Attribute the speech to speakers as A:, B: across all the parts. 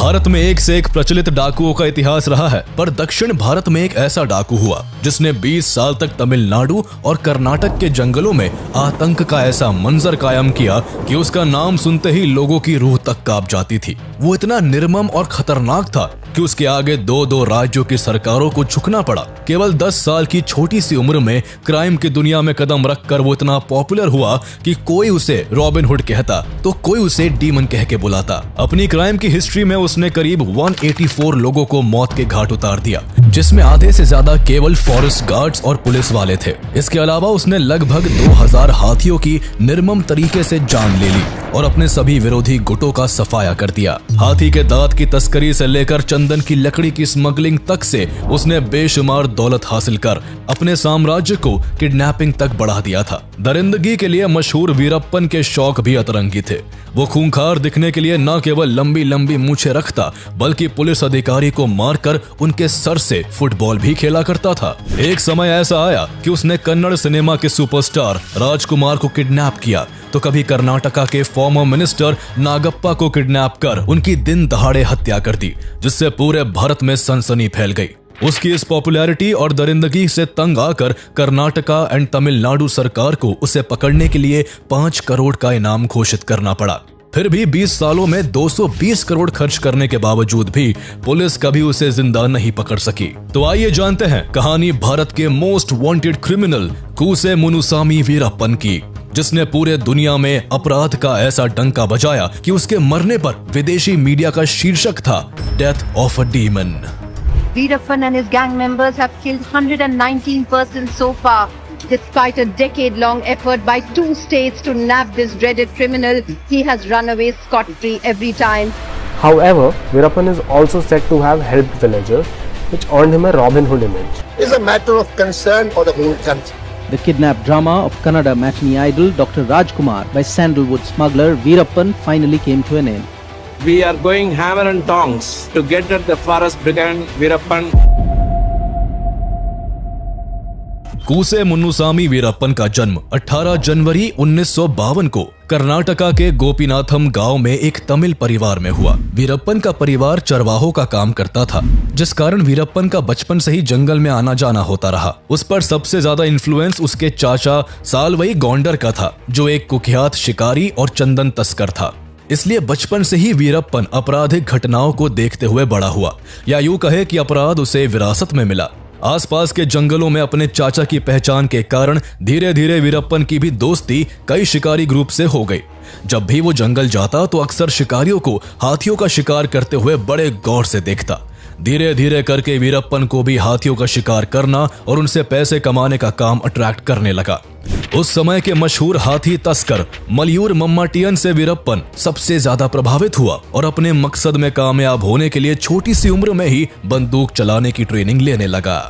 A: भारत में एक से एक प्रचलित डाकुओं का इतिहास रहा है, पर दक्षिण भारत में एक ऐसा डाकू हुआ जिसने 20 साल तक तमिलनाडु और कर्नाटक के जंगलों में आतंक का ऐसा मंजर कायम किया कि उसका नाम सुनते ही लोगों की रूह तक कांप जाती थी। वो इतना निर्मम और खतरनाक था कि उसके आगे दो राज्यों की सरकारों को झुकना पड़ा। केवल 10 साल की छोटी सी उम्र में क्राइम की दुनिया में कदम रखकर वो इतना पॉपुलर हुआ कि कोई उसे रॉबिन हुड कहता तो कोई उसे डीमन कह के बुलाता। अपनी क्राइम की हिस्ट्री में उसने करीब 184 लोगों को मौत के घाट उतार दिया, जिसमें आधे से ज्यादा केवल फॉरेस्ट गार्ड्स और पुलिस वाले थे। इसके अलावा उसने लगभग 2000 हाथियों की निर्मम तरीके से जान ले ली और अपने सभी विरोधी गुटों का सफाया कर दिया। हाथी के दांत की तस्करी से लेकर चंदन की लकड़ी की स्मगलिंग तक से उसने बेशुमार दौलत हासिल कर अपने साम्राज्य को किडनैपिंग तक बढ़ा दिया था। दरिंदगी के लिए मशहूर वीरप्पन के शौक भी अतरंगी थे। वो खूंखार दिखने के लिए न केवल लंबी लंबी मूछें रखता बल्कि पुलिस अधिकारी को मारकर उनके सर से फुटबॉल भी खेला करता था। एक समय ऐसा आया कि उसने कन्नड़ सिनेमा के सुपरस्टार राजकुमार को किडनैप किया तो कभी कर्नाटका के फॉर्मर मिनिस्टर नागप्पा को किडनैप कर उनकी दिन दहाड़े हत्या कर दी, जिससे पूरे भारत में सनसनी फैल गई। उसकी इस पॉपुलैरिटी और दरिंदगी से तंग आकर कर्नाटका एंड तमिलनाडु सरकार को उसे पकड़ने के लिए 5 करोड़ का इनाम घोषित करना पड़ा। फिर भी 20 सालों में 220 करोड़ खर्च करने के बावजूद भी पुलिस कभी उसे जिंदा नहीं पकड़ सकी। तो आइए जानते हैं कहानी भारत के most wanted criminal Koose Munusamy Veerappan की, जिसने पूरे दुनिया में अपराध का ऐसा डंका बजाया कि उसके मरने पर विदेशी मीडिया का शीर्षक था death of a demon.
B: Veerappan and his gang members have killed 119 persons so far. Despite a decade-long effort by 2 states to nab this dreaded criminal, he has run away scot-free every time.
C: However, Veerappan is also said to have helped villagers, which earned him a Robin Hood image.
D: It is a matter of concern for the whole country.
E: The kidnap drama of Kannada matinee idol Dr. Rajkumar by sandalwood smuggler Veerappan finally came to an end.
F: We are going hammer and tongs to get at the forest brigand Veerappan.
A: Koose Munuswamy Veerappan का जन्म 18 जनवरी 1952 को कर्नाटका के गोपीनाथम गांव में एक तमिल परिवार में हुआ। वीरप्पन का परिवार चरवाहों का काम करता था, जिस कारण वीरप्पन का बचपन से ही जंगल में आना जाना होता रहा। उस पर सबसे ज्यादा इन्फ्लुएंस उसके चाचा सालवई गौंडर का था, जो एक कुख्यात शिकारी और चंदन तस्कर था। इसलिए बचपन से ही वीरप्पन आपराधिक घटनाओं को देखते हुए बड़ा हुआ, या यूं कहे कि अपराध उसे विरासत में मिला। आसपास के जंगलों में अपने चाचा की पहचान के कारण धीरे धीरे वीरप्पन की भी दोस्ती कई शिकारी ग्रुप से हो गई। जब भी वो जंगल जाता तो अक्सर शिकारियों को हाथियों का शिकार करते हुए बड़े गौर से देखता। धीरे धीरे करके वीरप्पन को भी हाथियों का शिकार करना और उनसे पैसे कमाने का काम अट्रैक्ट करने लगा। उस समय के मशहूर हाथी तस्कर मलयूर मम्माटियन से वीरप्पन सबसे ज्यादा प्रभावित हुआ और अपने मकसद में कामयाब होने के लिए छोटी सी उम्र में ही बंदूक चलाने की ट्रेनिंग लेने लगा।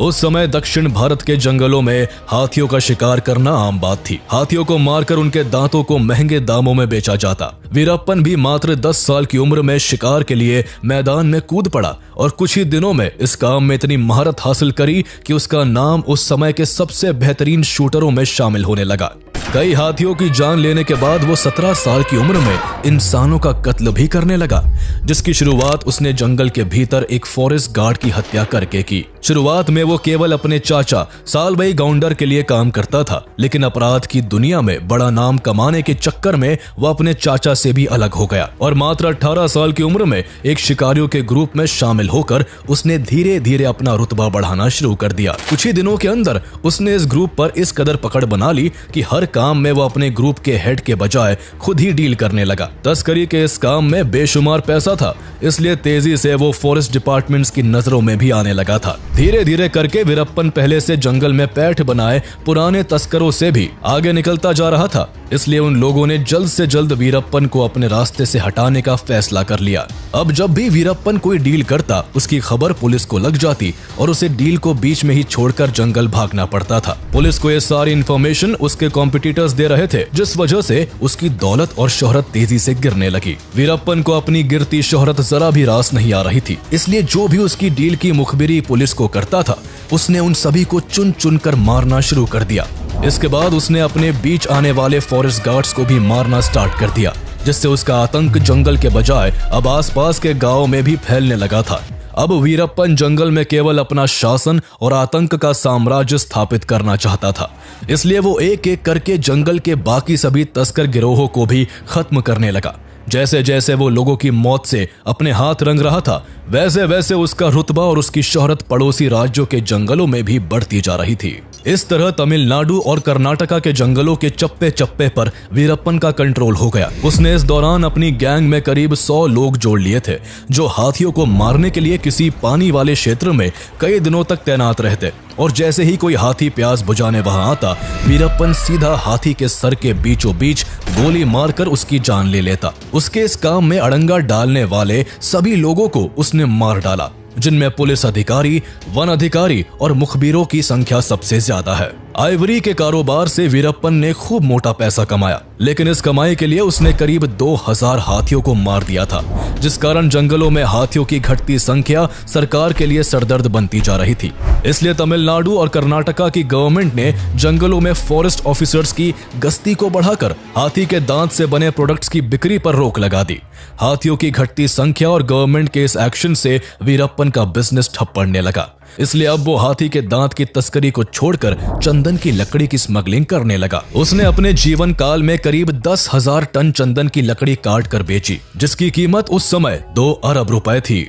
A: उस समय दक्षिण भारत के जंगलों में हाथियों का शिकार करना आम बात थी। हाथियों को मारकर उनके दांतों को महंगे दामों में बेचा जाता। वीरप्पन भी मात्र 10 साल की उम्र में शिकार के लिए मैदान में कूद पड़ा और कुछ ही दिनों में इस काम में इतनी महारत हासिल करी कि उसका नाम उस समय के सबसे बेहतरीन शूटरों में शामिल होने लगा। कई हाथियों की जान लेने के बाद वो 17 साल की उम्र में इंसानों का कत्ल भी करने लगा, जिसकी शुरुआत उसने जंगल के भीतर एक फॉरेस्ट गार्ड की हत्या करके की। शुरुआत में वो केवल अपने चाचा सालवई गौंडर के लिए काम करता था, लेकिन अपराध की दुनिया में बड़ा नाम कमाने के चक्कर में वो अपने चाचा से भी अलग हो गया और मात्र 18 साल की उम्र में एक शिकारियों के ग्रुप में शामिल होकर उसने धीरे धीरे अपना रुतबा बढ़ाना शुरू कर दिया। कुछ ही दिनों के अंदर उसने इस ग्रुप पर इस कदर पकड़ बना ली कि हर काम में वो अपने ग्रुप के हेड के बजाय खुद ही डील करने लगा। तस्करी के इस काम में बेशुमार पैसा था, इसलिए तेजी से वो फॉरेस्ट डिपार्टमेंट्स की नजरों में भी आने लगा था। धीरे धीरे करके वीरप्पन पहले से जंगल में पैठ बनाए पुराने तस्करों से भी आगे निकलता जा रहा था, इसलिए उन लोगों ने जल्द से जल्द वीरप्पन को अपने रास्ते से हटाने का फैसला कर लिया। अब जब भी वीरप्पन कोई डील करता, उसकी खबर पुलिस को लग जाती और उसे डील को बीच में ही छोड़कर जंगल भागना पड़ता था। पुलिस को ये सारी इन्फॉर्मेशन उसके कॉम्पिटिटर्स दे रहे थे, जिस वजह से उसकी दौलत और शोहरत तेजी से गिरने लगी। वीरप्पन को अपनी गिरती शोहरत जरा भी रास नहीं आ रही थी, इसलिए जो भी उसकी डील की मुखबिरी पुलिस को करता था, उसने उन सभी को चुन चुन कर मारना शुरू कर दिया। इसके बाद उसने अपने बीच आने वाले फॉरेस्ट गार्ड्स को भी मारना स्टार्ट कर दिया। जिससे उसका आतंक जंगल के बजाय अब आसपास के गांव में भी फैलने लगा था। अब वीरप्पन जंगल में केवल अपना शासन और आतंक का साम्राज्य स्थापित करना चाहता था, इसलिए वो एक एक करके जंगल के बाकी सभी तस्कर गिरोहों को भी खत्म करने लगा। जैसे जैसे वो लोगों की मौत से अपने हाथ रंग रहा था, वैसे वैसे उसका रुतबा और उसकी शोहरत पड़ोसी राज्यों के जंगलों में भी बढ़ती जा रही थी। इस तरह तमिलनाडु और कर्नाटका के जंगलों के चप्पे चप्पे पर वीरप्पन का कंट्रोल हो गया। उसने इस दौरान अपनी गैंग में करीब 100 लोग जोड़ लिए थे, जो हाथियों को मारने के लिए किसी पानी वाले क्षेत्र में कई दिनों तक तैनात रहते, और जैसे ही कोई हाथी प्यास बुझाने वहां आता, वीरप्पन सीधा हाथी के सर के बीचों बीच गोली मारकर उसकी जान ले लेता। उसके इस काम में अड़ंगा डालने वाले सभी लोगों को उसने मार डाला, जिनमें पुलिस अधिकारी, वन अधिकारी और मुखबिरों की संख्या सबसे ज्यादा है। आइवरी के कारोबार से वीरप्पन ने खूब मोटा पैसा कमाया, लेकिन इस कमाई के लिए उसने करीब 2000 हाथियों को मार दिया था, जिस कारण जंगलों में हाथियों की घटती संख्या सरकार के लिए सरदर्द बनती जा रही थी। इसलिए तमिलनाडु और कर्नाटका की गवर्नमेंट ने जंगलों में फॉरेस्ट ऑफिसर्स की गश्ती को बढ़ाकर हाथी के दांत से बने प्रोडक्ट्स की बिक्री पर रोक लगा दी। हाथियों की घटती संख्या और गवर्नमेंट के इस एक्शन से वीरप्पन का बिजनेस ठप पड़ने लगा, इसलिए अब वो हाथी के दांत की तस्करी को छोड़कर चंदन की लकड़ी की स्मगलिंग करने लगा। उसने अपने जीवन काल में करीब 10,000 टन चंदन की लकड़ी काट कर बेची, जिसकी कीमत उस समय 2 अरब रुपए थी।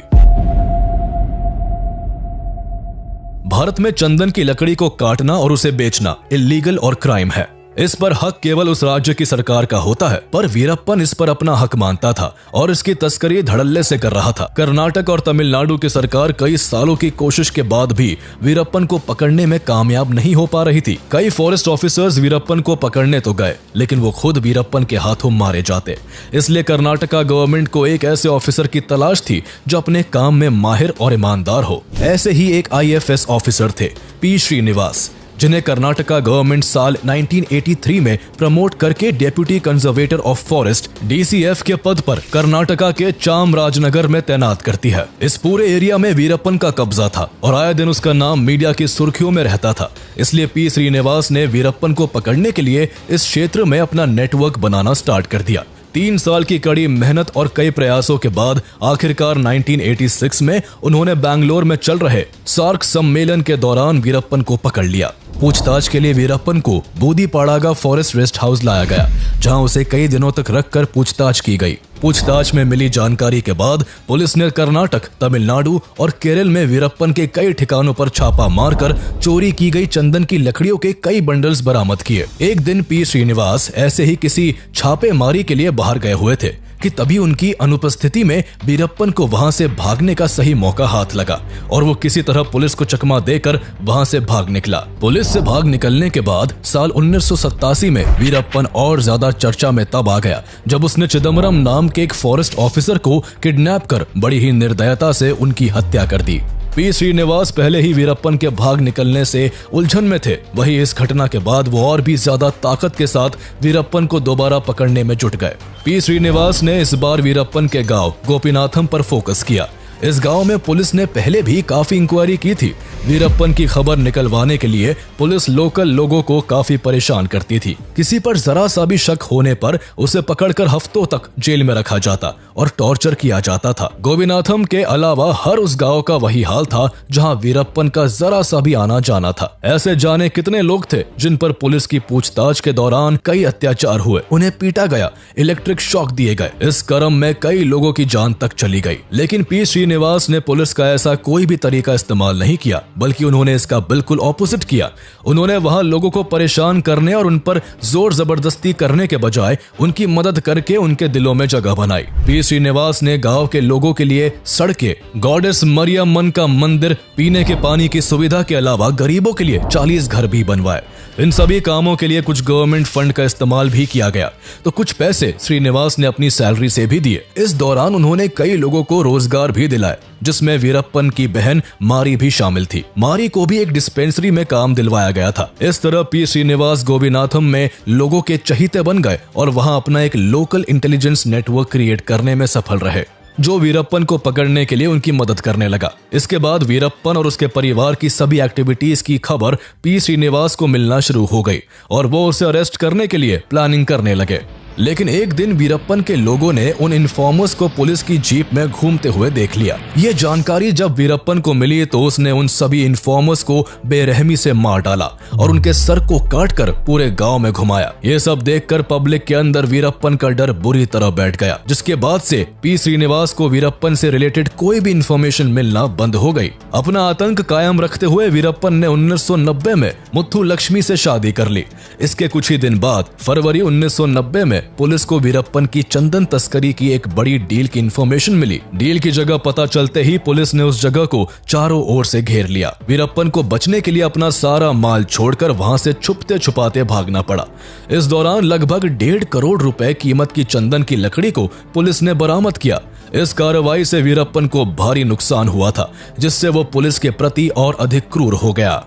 A: भारत में चंदन की लकड़ी को काटना और उसे बेचना इल्लीगल और क्राइम है। इस पर हक केवल उस राज्य की सरकार का होता है, पर वीरप्पन इस पर अपना हक मानता था और इसकी तस्करी धड़ल्ले से कर रहा था। कर्नाटक और तमिलनाडु की सरकार कई सालों की कोशिश के बाद भी वीरप्पन को पकड़ने में कामयाब नहीं हो पा रही थी। कई फॉरेस्ट ऑफिसर्स वीरप्पन को पकड़ने तो गए, लेकिन वो खुद वीरप्पन के हाथों मारे जाते। इसलिए कर्नाटका गवर्नमेंट को एक ऐसे ऑफिसर की तलाश थी जो अपने काम में माहिर और ईमानदार हो। ऐसे ही एक IFS ऑफिसर थे, P. श्रीनिवास, जिन्हें कर्नाटका गवर्नमेंट साल 1983 में प्रमोट करके deputy conservator of forest DCF के पद पर कर्नाटका के चामराजनगर में तैनात करती है। इस पूरे एरिया में वीरप्पन का कब्जा था और आए दिन उसका नाम मीडिया की सुर्खियों में रहता था। इसलिए P. श्रीनिवास ने वीरप्पन को पकड़ने के लिए इस क्षेत्र में अपना नेटवर्क बनाना स्टार्ट कर दिया। 3 साल की कड़ी मेहनत और कई प्रयासों के बाद आखिरकार 1986 में उन्होंने बैंगलोर में चल रहे सार्क सम्मेलन के दौरान वीरप्पन को पकड़ लिया। पूछताछ के लिए वीरप्पन को बूदीपाड़ागा फॉरेस्ट रेस्ट हाउस लाया गया, जहां उसे कई दिनों तक रखकर पूछताछ की गई। पूछताछ में मिली जानकारी के बाद पुलिस ने कर्नाटक, तमिलनाडु और केरल में वीरप्पन के कई ठिकानों पर छापा मारकर चोरी की गई चंदन की लकड़ियों के कई बंडल्स बरामद किए। एक दिन P. श्रीनिवास ऐसे ही किसी छापेमारी के लिए बाहर गए हुए थे कि तभी उनकी अनुपस्थिति में वीरप्पन को वहां से भागने का सही मौका हाथ लगा और वो किसी तरह पुलिस को चकमा देकर वहां से भाग निकला। पुलिस से भाग निकलने के बाद साल 1987 में वीरप्पन और ज्यादा चर्चा में तब आ गया जब उसने चिदम्बरम नाम के एक फॉरेस्ट ऑफिसर को किडनैप कर बड़ी ही निर्दयता से उनकी हत्या कर दी। P. श्रीनिवास पहले ही वीरप्पन के भाग निकलने से उलझन में थे, वहीं इस घटना के बाद वो और भी ज्यादा ताकत के साथ वीरप्पन को दोबारा पकड़ने में जुट गए। P. श्रीनिवास ने इस बार वीरप्पन के गांव गोपीनाथम पर फोकस किया। इस गांव में पुलिस ने पहले भी काफी इंक्वायरी की थी। वीरप्पन की खबर निकलवाने के लिए पुलिस लोकल लोगों को काफी परेशान करती थी। किसी पर जरा सा भी शक होने पर उसे पकड़कर हफ्तों तक जेल में रखा जाता और टॉर्चर किया जाता था। गोपीनाथम के अलावा हर उस गांव का वही हाल था जहां वीरप्पन का जरा सा भी आना जाना था। ऐसे जाने कितने लोग थे जिन पर पुलिस की पूछताछ के दौरान कई अत्याचार हुए, उन्हें पीटा गया, इलेक्ट्रिक शॉक दिए गए। इस क्रम में कई लोगों की जान तक चली गई। लेकिन P. श्रीनिवास ने पुलिस का ऐसा कोई भी तरीका इस्तेमाल नहीं किया, बल्कि उन्होंने इसका बिल्कुल ऑपोजिट किया। उन्होंने वहां लोगों को परेशान करने और उन पर जोर जबरदस्ती करने के बजाय उनकी मदद करके उनके दिलों में जगह बनाई। P. श्रीनिवास ने गांव के लोगों के लिए सड़कें, गॉडेस मरियम्मन का मंदिर, पीने के पानी की सुविधा के अलावा गरीबों के लिए 40 घर भी बनवाए। इन सभी कामों के लिए कुछ गवर्नमेंट फंड का इस्तेमाल भी किया गया, तो कुछ पैसे श्रीनिवास ने अपनी सैलरी से भी दिए। इस दौरान उन्होंने कई लोगों को रोजगार भी दिलाए, जिसमें वीरप्पन की बहन मारी भी शामिल थी। मारी को भी एक डिस्पेंसरी में काम दिलवाया गया था। इस तरह P. श्रीनिवास गोपीनाथम में लोगों के चहीते बन गए और वहां अपना एक लोकल इंटेलिजेंस नेटवर्क क्रिएट करने में सफल रहे, जो वीरप्पन को पकड़ने के लिए उनकी मदद करने लगा। इसके बाद वीरप्पन और उसके परिवार की सभी एक्टिविटीज की खबर P. श्रीनिवास को मिलना शुरू हो गई और वो उसे अरेस्ट करने के लिए प्लानिंग करने लगे। लेकिन एक दिन वीरप्पन के लोगों ने उन इन्फॉर्मर्स को पुलिस की जीप में घूमते हुए देख लिया। ये जानकारी जब वीरप्पन को मिली तो उसने उन सभी इन्फॉर्मर्स को बेरहमी से मार डाला और उनके सर को काटकर पूरे गांव में घुमाया। ये सब देखकर पब्लिक के अंदर वीरप्पन का डर बुरी तरह बैठ गया, जिसके बाद से पी श्रीनिवास को वीरप्पन से रिलेटेड कोई भी इंफॉर्मेशन मिलना बंद हो गई। अपना आतंक कायम रखते हुए वीरप्पन ने 1990 में मुथु लक्ष्मी से शादी कर ली। इसके कुछ ही दिन बाद फरवरी 1990 में पुलिस को वीरप्पन की चंदन तस्करी की एक बड़ी डील की इंफॉर्मेशन मिली। डील की जगह पता चलते ही पुलिस ने उस जगह को चारों ओर से घेर लिया। वीरप्पन को बचने के लिए अपना सारा माल छोड़कर वहां से छुपते छुपाते भागना पड़ा। इस दौरान लगभग 1.5 करोड़ रुपए कीमत की चंदन की लकड़ी को पुलिस ने बरामद किया। इस कार्रवाई से वीरप्पन को भारी नुकसान हुआ था, जिससे वो पुलिस के प्रति और अधिक क्रूर हो गया।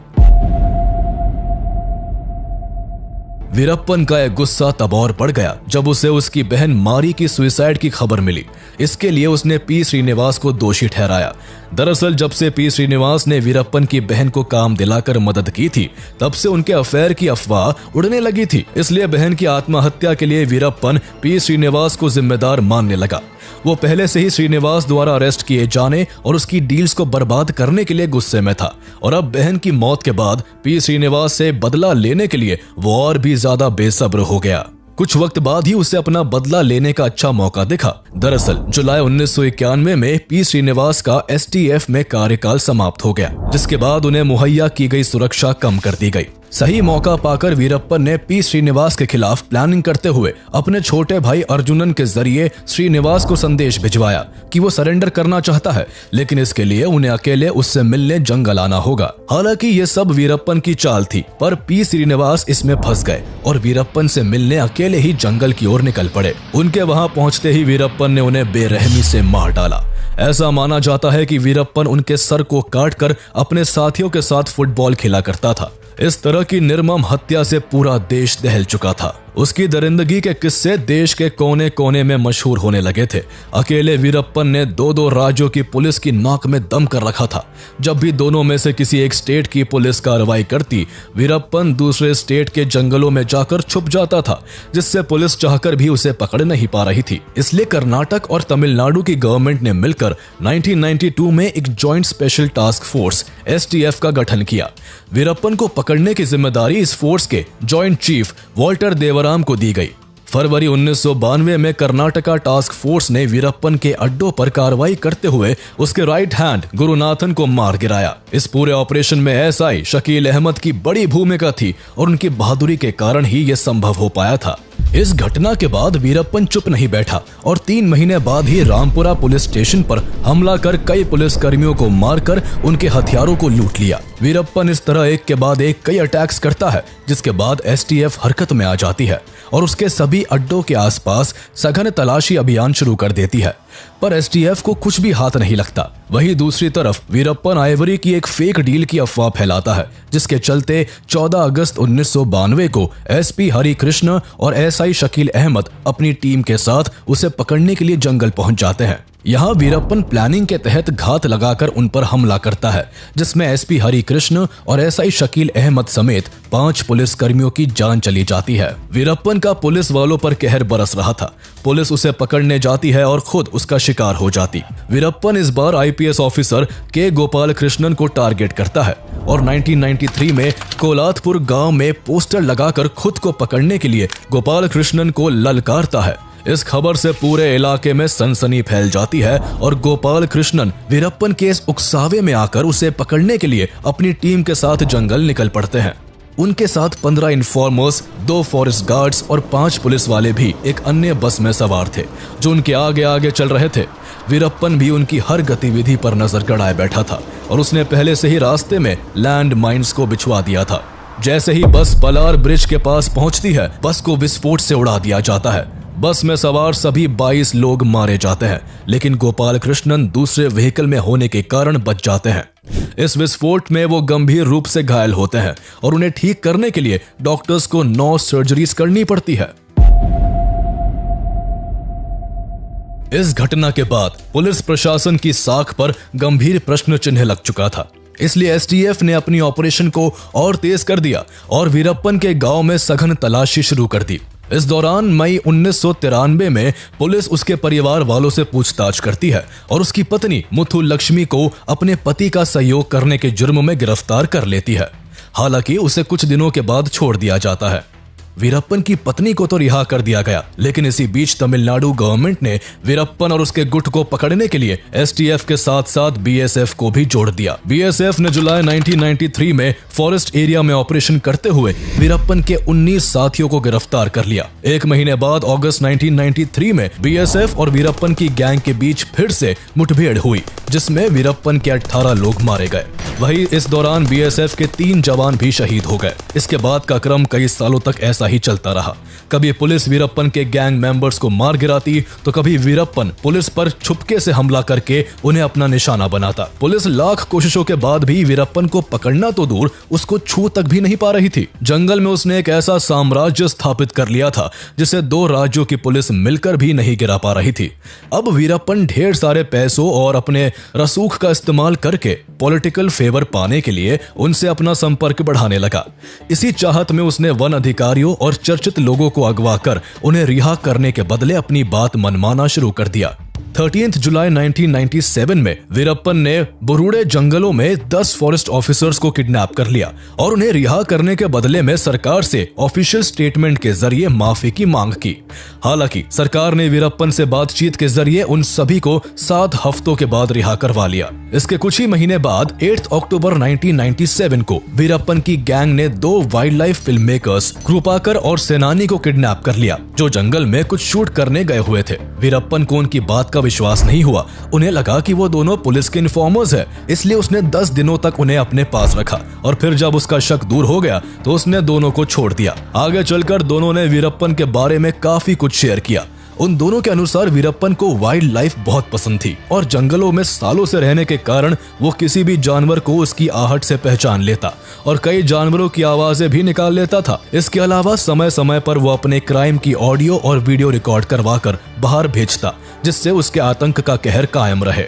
A: वीरप्पन का यह गुस्सा तब और बढ़ गया जब उसे उसकी बहन मारी की सुसाइड की खबर मिली। इसके लिए उसने पी श्रीनिवास को दोषी ठहराया। दरअसल जब से पी श्रीनिवास ने वीरप्पन की बहन को काम दिलाकर मदद की थी, तब से उनके अफेयर की अफवाह उड़ने लगी थी। इसलिए बहन की आत्महत्या के लिए वीरप्पन पी श्रीनिवास को जिम्मेदार मानने लगा। वो पहले से ही श्रीनिवास द्वारा अरेस्ट किए जाने और उसकी डील्स को बर्बाद करने के लिए गुस्से में था, और अब बहन की मौत के बाद पी श्रीनिवास से बदला लेने के लिए वो और भी ज्यादा बेसब्र हो गया। कुछ वक्त बाद ही उसे अपना बदला लेने का अच्छा मौका दिखा। दरअसल जुलाई 1991 में पी श्रीनिवास का STF में कार्यकाल समाप्त हो गया, जिसके बाद उन्हें मुहैया की गई सुरक्षा कम कर दी गई। सही मौका पाकर वीरप्पन ने पी श्रीनिवास के खिलाफ प्लानिंग करते हुए अपने छोटे भाई अर्जुनन के जरिए श्रीनिवास को संदेश भिजवाया कि वो सरेंडर करना चाहता है, लेकिन इसके लिए उन्हें अकेले उससे मिलने जंगल आना होगा। हालांकि ये सब वीरप्पन की चाल थी, पर पी श्रीनिवास इसमें फंस गए और वीरप्पन से मिलने अकेले ही जंगल की ओर निकल पड़े। उनके वहां पहुंचते ही वीरप्पन ने उन्हें बेरहमी से मार डाला। ऐसा माना जाता है कि वीरप्पन उनके सर को काटकर अपने साथियों के साथ फुटबॉल खेला करता था। इस तरह की निर्मम हत्या से पूरा देश दहल चुका था। उसकी दरिंदगी के किस्से देश के कोने कोने में मशहूर होने लगे थे। अकेले वीरप्पन ने 2 राज्यों की पुलिस की नाक में दम कर रखा था। जब भी दोनों में से किसी एक स्टेट की पुलिस कार्रवाई करती, वीरप्पन दूसरे स्टेट के जंगलों में जाकर छुप जाता था, जिससे पुलिस चाहकर भी उसे पकड़ नहीं पा रही थी। इसलिए कर्नाटक और तमिलनाडु की गवर्नमेंट ने मिलकर 1992 में एक joint special task force STF का गठन किया। वीरप्पन को पकड़ने की जिम्मेदारी इस फोर्स के जॉइंट चीफ वॉल्टर देवराम को दी गई। फरवरी 1992 में कर्नाटका टास्क फोर्स ने वीरप्पन के अड्डों पर कार्रवाई करते हुए उसके राइट हैंड गुरुनाथन को मार गिराया। इस पूरे ऑपरेशन में SI शकील अहमद की बड़ी भूमिका थी और उनकी बहादुरी के कारण ही यह संभव हो पाया था। इस घटना के बाद वीरप्पन चुप नहीं बैठा और 3 महीने बाद ही रामपुरा पुलिस स्टेशन पर हमला कर कई पुलिस कर्मियों को मारकर उनके हथियारों को लूट लिया। वीरप्पन इस तरह एक के बाद एक कई अटैक्स करता है, जिसके बाद STF हरकत में आ जाती है और उसके सभी अड्डों के आसपास सघन तलाशी अभियान शुरू कर देती है, पर STF को कुछ भी हाथ नहीं लगता। वहीं दूसरी तरफ वीरप्पन आइवरी की एक फेक डील की अफवाह फैलाता है, जिसके चलते 14 अगस्त 1992 को SP हरिकृष्ण और SI शकील अहमद अपनी टीम के साथ उसे पकड़ने के लिए जंगल पहुंच जाते हैं। यहाँ वीरप्पन प्लानिंग के तहत घात लगाकर उन पर हमला करता है, जिसमें SP हरिकृष्ण और SI शकील अहमद समेत 5 पुलिस कर्मियों की जान चली जाती है। वीरप्पन का पुलिस वालों पर कहर बरस रहा था। पुलिस उसे पकड़ने जाती है और खुद उसका शिकार हो जाती। वीरप्पन इस बार IPS ऑफिसर के गोपाल कृष्णन को टारगेट करता है और 1993 में कोलाथपुर गांव में पोस्टर लगाकर खुद को पकड़ने के लिए गोपाल कृष्णन को ललकारता है। इस खबर से पूरे इलाके में सनसनी फैल जाती है और गोपाल कृष्णन वीरप्पन के इस उकसावे में आकर उसे पकड़ने के लिए अपनी टीम के साथ जंगल निकल पड़ते हैं। उनके साथ 15 इन्फॉर्मर्स, 2 फॉरेस्ट गार्ड्स और 5 पुलिस वाले भी एक अन्य बस में सवार थे, जो उनके आगे आगे चल रहे थे। वीरप्पन भी उनकी हर गतिविधि पर नजर गड़ाए बैठा था और उसने पहले से ही रास्ते में लैंड माइन्स को बिछवा दिया था। जैसे ही बस पलार ब्रिज के पास पहुंचती है, बस को विस्फोट से उड़ा दिया जाता है। बस में सवार सभी 22 लोग मारे जाते हैं, लेकिन गोपाल कृष्णन दूसरे व्हीकल में होने के कारण बच जाते हैं। इस विस्फोट में वो गंभीर रूप से घायल होते हैं और उन्हें ठीक करने के लिए डॉक्टर्स को 9 सर्जरीज करनी पड़ती है। इस घटना के बाद पुलिस प्रशासन की साख पर गंभीर प्रश्न चिन्ह लग चुका था। इसलिए STF ने अपनी ऑपरेशन को और तेज कर दिया और वीरप्पन के गांव में सघन तलाशी शुरू कर दी। इस दौरान मई 1993 में पुलिस उसके परिवार वालों से पूछताछ करती है और उसकी पत्नी मुथु लक्ष्मी को अपने पति का सहयोग करने के जुर्म में गिरफ्तार कर लेती है। हालांकि उसे कुछ दिनों के बाद छोड़ दिया जाता है। वीरप्पन की पत्नी को तो रिहा कर दिया गया, लेकिन इसी बीच तमिलनाडु गवर्नमेंट ने वीरप्पन और उसके गुट को पकड़ने के लिए एसटीएफ के साथ साथ बीएसएफ को भी जोड़ दिया। बीएसएफ ने जुलाई 1993 में फॉरेस्ट एरिया में ऑपरेशन करते हुए वीरप्पन के 19 साथियों को गिरफ्तार कर लिया। एक महीने बाद अगस्त 1993 में बीएसएफ और वीरप्पन की गैंग के बीच फिर से मुठभेड़ हुई, जिसमें वीरप्पन के 18 लोग मारे गए। वहीं इस दौरान बीएसएफ के 3 जवान भी शहीद हो गए। इसके बाद का क्रम कई सालों तक ऐसा ही चलता रहा। कभी पुलिस वीरप्पन के गैंग मेंबर्स को मार गिराती, तो कभी वीरप्पन पुलिस पर छुपके से हमला करके उन्हें अपना निशाना बनाता। पुलिस लाख कोशिशों के बाद भी वीरप्पन को पकड़ना तो दूर, उसको छू तक भी नहीं पा रही थी। जंगल में उसने एक ऐसा साम्राज्य स्थापित कर लिया था जिसे 2 राज्यों की पुलिस मिलकर भी नहीं गिरा पा रही थी। अब वीरप्पन ढेर सारे पैसों और अपने रसूख का इस्तेमाल करके पॉलिटिकल फेवर पाने के लिए उनसे अपना संपर्क बढ़ाने लगा। इसी चाहत में उसने वन अधिकारियों और चर्चित लोगों को अगवा कर उन्हें रिहा करने के बदले अपनी बात मनमाना शुरू कर दिया। 13 जुलाई 1997 में वीरप्पन ने बुरुड़े जंगलों में 10 फॉरेस्ट ऑफिसर्स को किडनैप कर लिया और उन्हें रिहा करने के बदले में सरकार से ऑफिशियल स्टेटमेंट के जरिए माफी की मांग की। हालांकि सरकार ने वीरप्पन से बातचीत के जरिए उन सभी को 7 हफ्तों के बाद रिहा करवा लिया। इसके कुछ ही महीने बाद 8 अक्टूबर 1997 को वीरप्पन की गैंग ने 2 वाइल्ड लाइफ फिल्म मेकर्स कृपाकर और सेनानी को किडनैप कर लिया, जो जंगल में कुछ शूट करने गए हुए थे। वीरप्पन को उनकी बात का विश्वास नहीं हुआ। उन्हें लगा कि वो दोनों पुलिस के इन्फॉर्मर्स हैं, इसलिए उसने 10 दिनों तक उन्हें अपने पास रखा और फिर जब उसका शक दूर हो गया तो उसने दोनों को छोड़ दिया। आगे चलकर दोनों ने वीरप्पन के बारे में काफी कुछ शेयर किया। उन दोनों के अनुसार वीरप्पन को वाइल्ड लाइफ बहुत पसंद थी और जंगलों में सालों से रहने के कारण वो किसी भी जानवर को उसकी आहट से पहचान लेता और कई जानवरों की आवाजें भी निकाल लेता था। इसके अलावा समय समय पर वो अपने क्राइम की ऑडियो और वीडियो रिकॉर्ड करवाकर बाहर भेजता, जिससे उसके आतंक का कहर कायम रहे।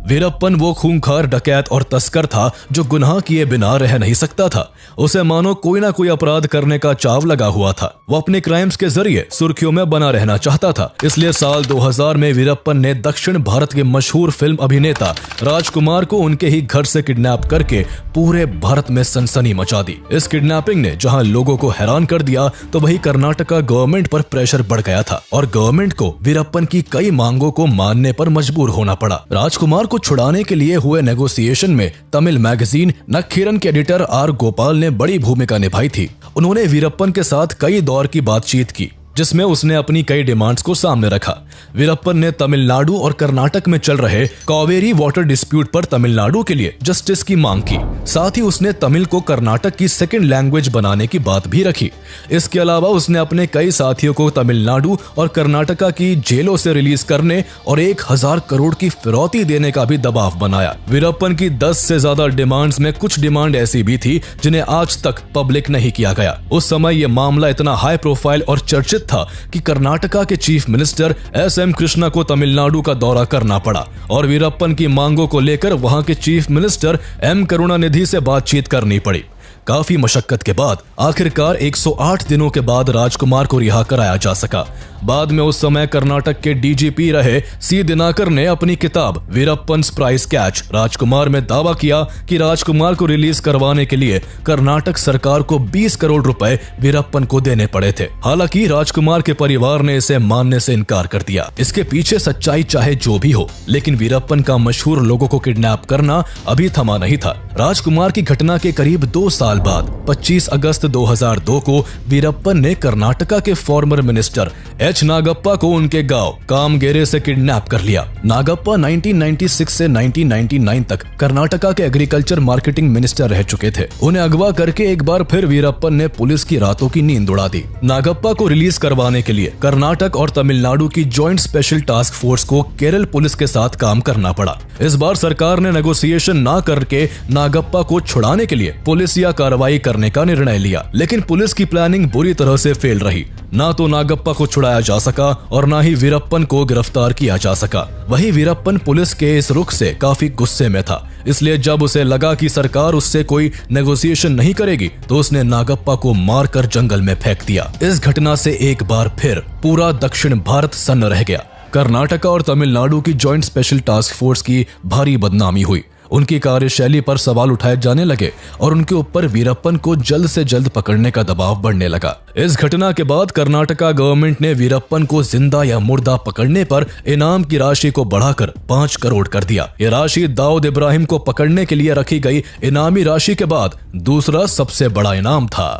A: वीरप्पन वो खूंखार डकैत और तस्कर था जो गुनाह किए बिना रह नहीं सकता था। उसे मानो कोई ना कोई अपराध करने का चाव लगा हुआ था। वो अपने क्राइम्स के जरिए सुर्खियों में बना रहना चाहता था। इसलिए साल 2000 में वीरप्पन ने दक्षिण भारत के मशहूर फिल्म अभिनेता राजकुमार को उनके ही घर से किडनैप करके पूरे भारत में सनसनी मचा दी। इस किडनैपिंग ने जहां लोगों को हैरान कर दिया, तो वहीं कर्नाटका गवर्नमेंट पर प्रेशर बढ़ गया था और गवर्नमेंट को वीरप्पन की कई मांगों को मानने पर मजबूर होना पड़ा। राजकुमार को छुड़ाने के लिए हुए नेगोशिएशन में तमिल मैगजीन नक्खीरन के एडिटर आर गोपाल ने बड़ी भूमिका निभाई थी। उन्होंने वीरप्पन के साथ कई दौर की बातचीत की, जिसमें उसने अपनी कई डिमांड्स को सामने रखा। वीरप्पन ने तमिलनाडु और कर्नाटक में चल रहे कावेरी वाटर डिस्प्यूट पर तमिलनाडु के लिए जस्टिस की मांग की। साथ ही उसने तमिल को कर्नाटक की सेकंड लैंग्वेज बनाने की बात भी रखी। इसके अलावा उसने अपने कई साथियों को तमिलनाडु और कर्नाटका की जेलों से रिलीज करने और 1000 करोड़ की फिरौती देने का भी दबाव बनाया। वीरप्पन की 10 से ज्यादा डिमांड्स में कुछ डिमांड ऐसी भी थी जिन्हें आज तक पब्लिक नहीं किया गया। उस समय यह मामला इतना हाई प्रोफाइल और चर्चित था कि कर्नाटका के चीफ मिनिस्टर एस.एम. कृष्णा को तमिलनाडु का दौरा करना पड़ा और वीरप्पन की मांगों को लेकर वहां के चीफ मिनिस्टर एम. करुणानिधि से बातचीत करनी पड़ी। काफी मशक्कत के बाद आखिरकार 108 दिनों के बाद राजकुमार को रिहा कराया जा सका। बाद में उस समय कर्नाटक के डीजीपी रहे सी दिनाकर ने अपनी किताब वीरप्पन्स प्राइस कैच राजकुमार में दावा किया कि राजकुमार को रिलीज करवाने के लिए कर्नाटक सरकार को 20 करोड़ रुपए वीरप्पन को देने पड़े थे। हालांकि राजकुमार के परिवार ने इसे मानने से इनकार कर दिया। इसके पीछे सच्चाई चाहे जो भी हो, लेकिन वीरप्पन का मशहूर लोगों को किडनैप करना अभी थमा नहीं था। राजकुमार की घटना के करीब 2 साल बाद 25 अगस्त 2002 को वीरप्पन ने कर्नाटका के फॉर्मर मिनिस्टर एच. नागप्पा को उनके गांव कामगेरे से किडनैप कर लिया। नागप्पा 1996 से 1999 तक कर्नाटका के एग्रीकल्चर मार्केटिंग मिनिस्टर रह चुके थे। उन्हें अगवा करके एक बार फिर वीरप्पन ने पुलिस की रातों की नींद उड़ा दी। नागप्पा को रिलीज करवाने के लिए कर्नाटक और तमिलनाडु की जॉइंट स्पेशल टास्क फोर्स को केरल पुलिस के साथ काम करना पड़ा। इस बार सरकार ने नेगोशिएशन ना करके नागप्पा को छुड़ाने के लिए पुलिस या कार्रवाई करने का निर्णय लिया, लेकिन पुलिस की प्लानिंग बुरी तरह से फेल रही। ना तो नागप्पा को छुड़ाया जा सका और ना ही वीरप्पन को गिरफ्तार किया जा सका। वहीं वीरप्पन पुलिस के इस रुख से काफी गुस्से में था, इसलिए जब उसे लगा कि सरकार उससे कोई नेगोशिएशन नहीं करेगी तो उसने नागप्पा को मारकर जंगल में फेंक दिया। इस घटना से एक बार फिर पूरा दक्षिण भारत सन्न रह गया। कर्नाटका और तमिलनाडु की जॉइंट स्पेशल टास्क फोर्स की भारी बदनामी हुई। उनकी कार्यशैली पर सवाल उठाए जाने लगे और उनके ऊपर वीरप्पन को जल्द से जल्द पकड़ने का दबाव बढ़ने लगा। इस घटना के बाद कर्नाटका गवर्नमेंट ने वीरप्पन को जिंदा या मुर्दा पकड़ने पर इनाम की राशि को बढ़ाकर 5 करोड़ कर दिया। ये राशि दाऊद इब्राहिम को पकड़ने के लिए रखी गई इनामी राशि के बाद दूसरा सबसे बड़ा इनाम था।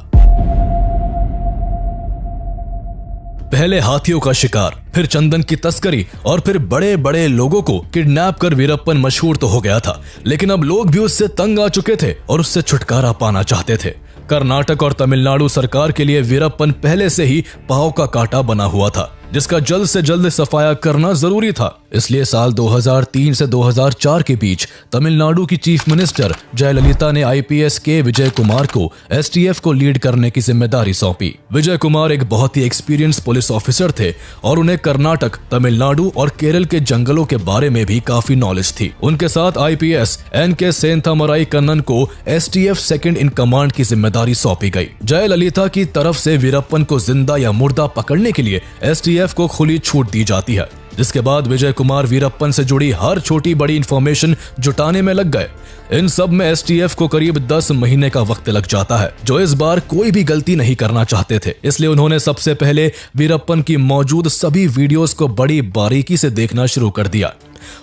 A: पहले हाथियों का शिकार, फिर चंदन की तस्करी और फिर बड़े बड़े लोगों को किडनैप कर वीरप्पन मशहूर तो हो गया था, लेकिन अब लोग भी उससे तंग आ चुके थे और उससे छुटकारा पाना चाहते थे। कर्नाटक और तमिलनाडु सरकार के लिए वीरप्पन पहले से ही पांव का कांटा बना हुआ था, जिसका जल्द से जल्द सफाया करना जरूरी था। इसलिए साल 2003 से 2004 के बीच तमिलनाडु की चीफ मिनिस्टर जयललिता ने आईपीएस के विजय कुमार को एसटीएफ को लीड करने की जिम्मेदारी सौंपी। विजय कुमार एक बहुत ही एक्सपीरियंस पुलिस ऑफिसर थे और उन्हें कर्नाटक, तमिलनाडु और केरल के जंगलों के बारे में भी काफी नॉलेज थी। उनके साथ आईपीएस एनके सेंथामराई कन्नन को एसटीएफ सेकंड इन कमांड की जिम्मेदारी सौंपी गई। जयललिता की तरफ से वीरप्पन को जिंदा या मुर्दा पकड़ने के लिए एसटीएफ को खुली छूट दी जाती है, जिसके बाद विजय कुमार वीरप्पन से जुड़ी हर छोटी बड़ी इंफॉर्मेशन जुटाने में लग गए। इन सब में एसटीएफ को करीब 10 महीने का वक्त लग जाता है, जो इस बार कोई भी गलती नहीं करना चाहते थे। इसलिए उन्होंने सबसे पहले वीरप्पन की मौजूद सभी वीडियोस को बड़ी बारीकी से देखना शुरू कर दिया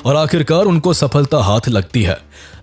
A: और आखिरकार उनको सफलता हाथ लगती है।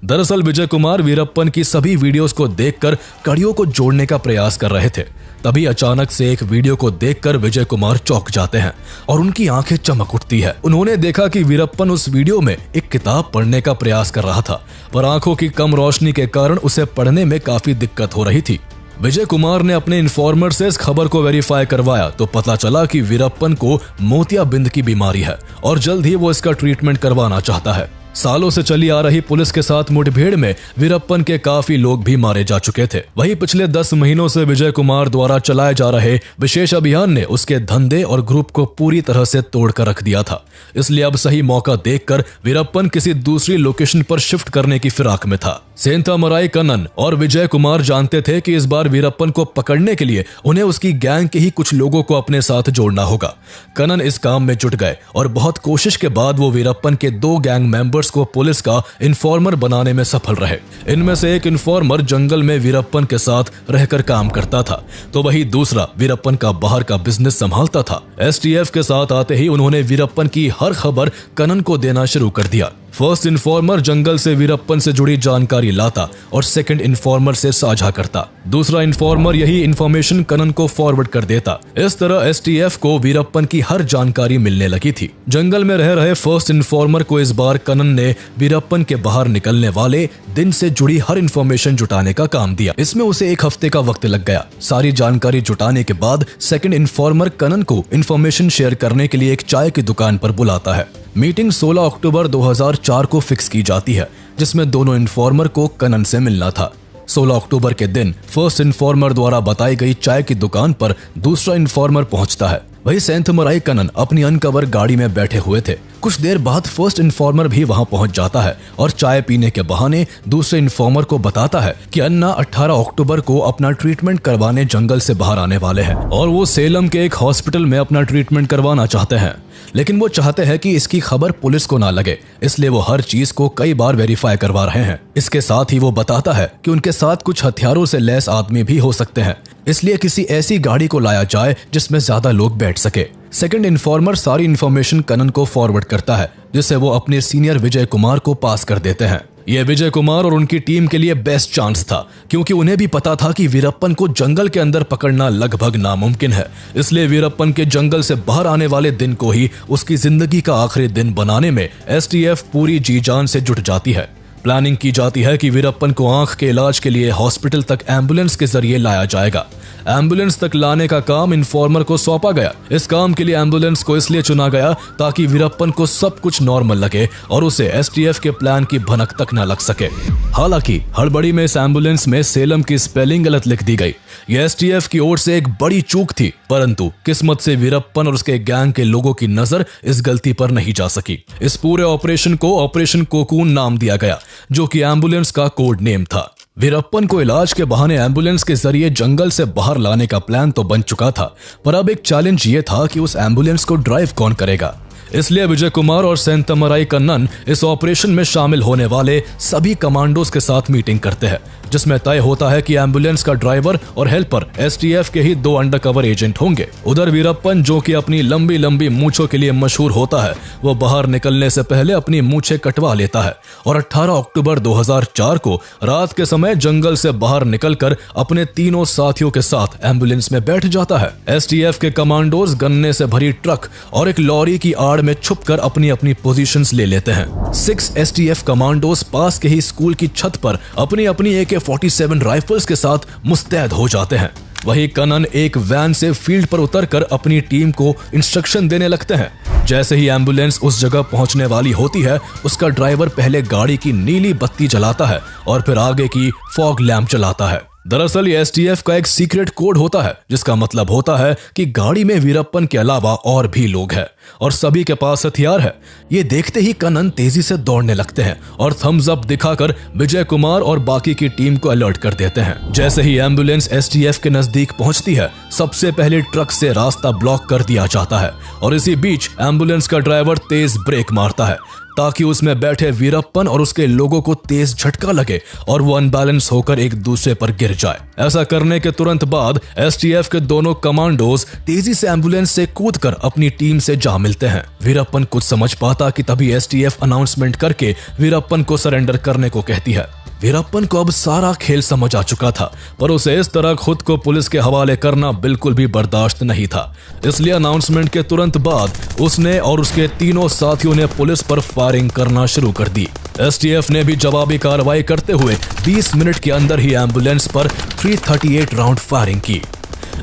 A: दरअसल विजय कुमार वीरप्पन की सभी वीडियोस को देखकर कड़ियों को जोड़ने का प्रयास कर रहे थे। तभी अचानक से एक वीडियो को देखकर विजय कुमार चौंक जाते हैं और उनकी आंखें चमक उठती है। उन्होंने देखा कि वीरप्पन उस वीडियो में एक किताब पढ़ने का प्रयास कर रहा था, पर आंखों की कम रोशनी के कारण उसे पढ़ने में काफी दिक्कत हो रही थी। विजय कुमार ने अपने इन्फॉर्मर से इस खबर को वेरीफाई करवाया तो पता चला कि वीरप्पन को मोतियाबिंद की बीमारी है और जल्द ही वो इसका ट्रीटमेंट करवाना चाहता है। सालों से चली आ रही पुलिस के साथ मुठभेड़ में वीरप्पन के काफी लोग भी मारे जा चुके थे। वहीं पिछले 10 महीनों से विजय कुमार द्वारा चलाए जा रहे विशेष अभियान ने उसके धंधे और ग्रुप को पूरी तरह से तोड़कर रख दिया था। इसलिए अब सही मौका देखकर वीरप्पन किसी दूसरी लोकेशन पर शिफ्ट करने की फिराक में था। सेंथामराई कन्नन और विजय कुमार जानते थे कि इस बार वीरप्पन को पकड़ने के लिए उन्हें उसकी गैंग के ही कुछ लोगों को अपने साथ जोड़ना होगा। कन्नन इस काम में जुट गए और बहुत कोशिश के बाद वो वीरप्पन के 2 गैंग मेंबर्स को पुलिस का इन्फॉर्मर बनाने में सफल रहे। इनमें से एक इन्फॉर्मर जंगल में वीरप्पन के साथ रहकर काम करता था, तो वही दूसरा वीरप्पन का बाहर का बिजनेस संभालता था। एसटीएफ के साथ आते ही उन्होंने वीरप्पन की हर खबर कन्नन को देना शुरू कर दिया। फर्स्ट इन्फॉर्मर जंगल से वीरप्पन से जुड़ी जानकारी लाता और सेकंड इन्फॉर्मर से साझा करता। दूसरा इन्फॉर्मर यही इन्फॉर्मेशन कन्नन को फॉरवर्ड कर देता। इस तरह एसटीएफ को वीरप्पन की हर जानकारी मिलने लगी थी। जंगल में रह रहे फर्स्ट इन्फॉर्मर को इस बार कन्नन ने वीरप्पन के बाहर निकलने वाले दिन से जुड़ी हर इन्फॉर्मेशन जुटाने का काम दिया। इसमें उसे 1 हफ्ते का वक्त लग गया। सारी जानकारी जुटाने के बाद सेकंड इन्फॉर्मर कन्नन को इन्फॉर्मेशन शेयर करने के लिए एक चाय की दुकान पर बुलाता है। मीटिंग 16 अक्टूबर 2004 को फिक्स की जाती है, जिसमें दोनों इन्फॉर्मर को कन्नन से मिलना था। 16 अक्टूबर के दिन फर्स्ट इन्फॉर्मर द्वारा बताई गई चाय की दुकान पर दूसरा इन्फॉर्मर पहुंचता है। वही सेंथामराई कन्नन अपनी अनकवर गाड़ी में बैठे हुए थे। कुछ देर बाद फर्स्ट इन्फॉर्मर भी वहां पहुंच जाता है और चाय पीने के बहाने दूसरे इन्फॉर्मर को बताता है कि अन्ना 18 अक्टूबर को अपना ट्रीटमेंट करवाने जंगल से बाहर आने वाले हैं और वो सेलम के एक हॉस्पिटल में अपना ट्रीटमेंट करवाना चाहते हैं, लेकिन वो चाहते हैं कि इसकी खबर पुलिस को ना लगे, इसलिए वो हर चीज को कई बार वेरीफाई करवा रहे हैं। इसके साथ ही वो बताता है कि उनके साथ कुछ हथियारों से लैस आदमी भी हो सकते हैं, इसलिए किसी ऐसी गाड़ी को लाया जाए जिसमें ज्यादा लोग बैठ सके। सेकंड इन्फॉर्मर सारी इन्फॉर्मेशन कन्नन को फॉरवर्ड करता है, जिससे वो अपने सीनियर विजय कुमार को पास कर देते हैं। ये विजय कुमार और उनकी टीम के लिए बेस्ट चांस था, क्योंकि उन्हें भी पता था कि वीरप्पन को जंगल के अंदर पकड़ना लगभग नामुमकिन है। इसलिए वीरप्पन के जंगल से बाहर आने वाले दिन को ही उसकी जिंदगी का आखिरी दिन बनाने में एसटीएफ पूरी जी जान से जुट जाती है। प्लानिंग की जाती है कि वीरप्पन को आंख के इलाज के लिए हॉस्पिटल तक एम्बुलेंस के जरिए लाया जाएगा। एम्बुलेंस तक लाने का काम इन्फॉर्मर को सौंपा गया। इस काम के लिए एम्बुलेंस को इसलिए चुना गया ताकि वीरप्पन को सब कुछ नॉर्मल लगे और उसे एसटीएफ के प्लान की भनक तक न लग सके। हालांकि हड़बड़ी में इस एम्बुलेंस में सेलम की स्पेलिंग गलत लिख दी गई। यह एसटीएफ की ओर से एक बड़ी चूक थी, परंतु किस्मत से वीरप्पन और उसके गैंग के लोगों की नजर इस गलती पर नहीं जा सकी। इस पूरे ऑपरेशन को ऑपरेशन कोकून नाम दिया गया, जो कि एम्बुलेंस का कोड नेम था। वीरप्पन को इलाज के बहाने एम्बुलेंस के जरिए जंगल से बाहर लाने का प्लान तो बन चुका था, पर अब एक चैलेंज ये था कि उस एम्बुलेंस को ड्राइव कौन करेगा। इसलिए विजय कुमार और सेंतमराई कन्नन इस ऑपरेशन में शामिल होने वाले सभी कमांडोज के साथ मीटिंग करते हैं, जिसमें तय होता है कि एम्बुलेंस का ड्राइवर और हेल्पर एसटीएफ के ही 2 अंडरकवर एजेंट होंगे। उधर वीरप्पन, जो कि अपनी लंबी लंबी मूंछों के लिए मशहूर होता है, वो बाहर निकलने से पहले अपनी मूंछें कटवा लेता है और 18 अक्टूबर 2004 को रात के समय जंगल से बाहर निकलकर अपने तीनों साथियों के साथ एम्बुलेंस में बैठ जाता है। एसटीएफ के कमांडोज गन्ने से भरी ट्रक और एक लॉरी की आड़ में छुपकर अपनी अपनी पोजीशंस ले लेते हैं। 6 एसटीएफ कमांडोज पास के ही स्कूल की छत पर अपनी अपनी AK-47 राइफल्स के साथ मुस्तैद हो जाते हैं। वही कन्नन एक वैन से फील्ड पर उतरकर अपनी टीम को इंस्ट्रक्शन देने लगते हैं। जैसे ही एम्बुलेंस उस जगह पहुंचने वाली होती है, उसका ड्राइवर पहले गाड़ी की नीली बत्ती जलाता है और फिर आगे की फॉग लैंप जलाता है। दरअसल ये एसटीएफ का एक सीक्रेट कोड होता है, जिसका मतलब होता है कि गाड़ी में वीरप्पन के अलावा और भी लोग हैं और सभी के पास हथियार है। ये देखते ही कन्नन तेजी से दौड़ने लगते हैं और थम्स अप दिखाकर विजय कुमार और बाकी की टीम को अलर्ट कर देते हैं। जैसे ही एम्बुलेंस एसटीएफ के नजदीक पहुंचती है, सबसे पहले ट्रक से रास्ता ब्लॉक कर दिया जाता है और इसी बीच एम्बुलेंस का ड्राइवर तेज ब्रेक मारता है ताकि उसमें बैठे वीरप्पन और उसके लोगों को तेज झटका लगे और वो अनबैलेंस होकर एक दूसरे पर गिर जाए। ऐसा करने के तुरंत बाद एसटीएफ के दोनों कमांडोज तेजी से एम्बुलेंस से कूदकर अपनी टीम से जा मिलते हैं। वीरप्पन कुछ समझ पाता कि तभी एसटीएफ अनाउंसमेंट करके वीरप्पन को सरेंडर करने को कहती है। वीरप्पन को अब सारा खेल समझ आ चुका था, पर उसे इस तरह खुद को पुलिस के हवाले करना बिल्कुल भी बर्दाश्त नहीं था। इसलिए अनाउंसमेंट के तुरंत बाद उसने और उसके तीनों साथियों ने पुलिस पर फायरिंग करना शुरू कर दी। एसटीएफ ने भी जवाबी कार्रवाई करते हुए 20 मिनट के अंदर ही एम्बुलेंस पर 338 राउंड फायरिंग की।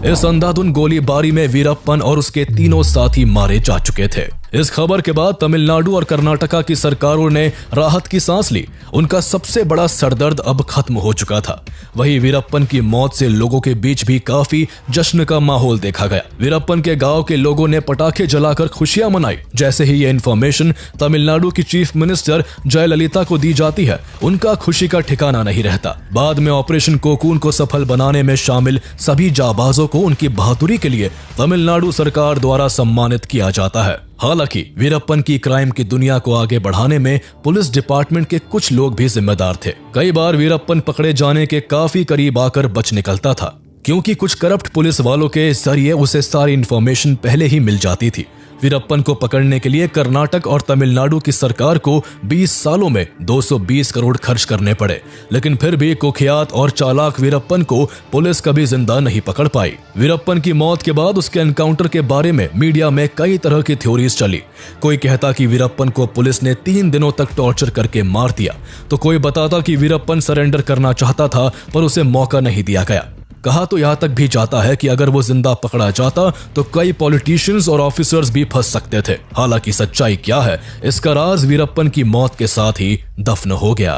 A: इस अंधाधुन गोलीबारी में वीरप्पन और उसके तीनों साथी मारे जा चुके थे। इस खबर के बाद तमिलनाडु और कर्नाटका की सरकारों ने राहत की सांस ली। उनका सबसे बड़ा सरदर्द अब खत्म हो चुका था। वही वीरप्पन की मौत से लोगों के बीच भी काफी जश्न का माहौल देखा गया। वीरप्पन के गांव के लोगों ने पटाखे जलाकर खुशियां मनाई। जैसे ही ये इन्फॉर्मेशन तमिलनाडु की चीफ मिनिस्टर जयललिता को दी जाती है, उनका खुशी का ठिकाना नहीं रहता। बाद में ऑपरेशन कोकून को सफल बनाने में शामिल सभी जाबाजों को उनकी बहादुरी के लिए तमिलनाडु सरकार द्वारा सम्मानित किया जाता है। हालांकि वीरप्पन की क्राइम की दुनिया को आगे बढ़ाने में पुलिस डिपार्टमेंट के कुछ लोग भी जिम्मेदार थे। कई बार वीरप्पन पकड़े जाने के काफी करीब आकर बच निकलता था, क्योंकि कुछ करप्ट पुलिस वालों के जरिए उसे सारी इंफॉर्मेशन पहले ही मिल जाती थी। वीरप्पन को पकड़ने के लिए कर्नाटक और तमिलनाडु की सरकार को 20 सालों में 220 करोड़ खर्च करने पड़े, लेकिन फिर भी कुख्यात और चालाक वीरप्पन को पुलिस कभी जिंदा नहीं पकड़ पाई। वीरप्पन की मौत के बाद उसके एनकाउंटर के बारे में मीडिया में कई तरह की थ्योरीज चली। कोई कहता कि वीरप्पन को पुलिस ने 3 दिनों तक टॉर्चर करके मार दिया, तो कोई बताता कि वीरप्पन सरेंडर करना चाहता था पर उसे मौका नहीं दिया गया। कहा तो यहाँ तक भी जाता है कि अगर वो जिंदा पकड़ा जाता तो कई पॉलिटिशियंस और ऑफिसर्स भी फंस सकते थे। हालांकि सच्चाई क्या है, इसका राज वीरप्पन की मौत के साथ ही दफन हो गया।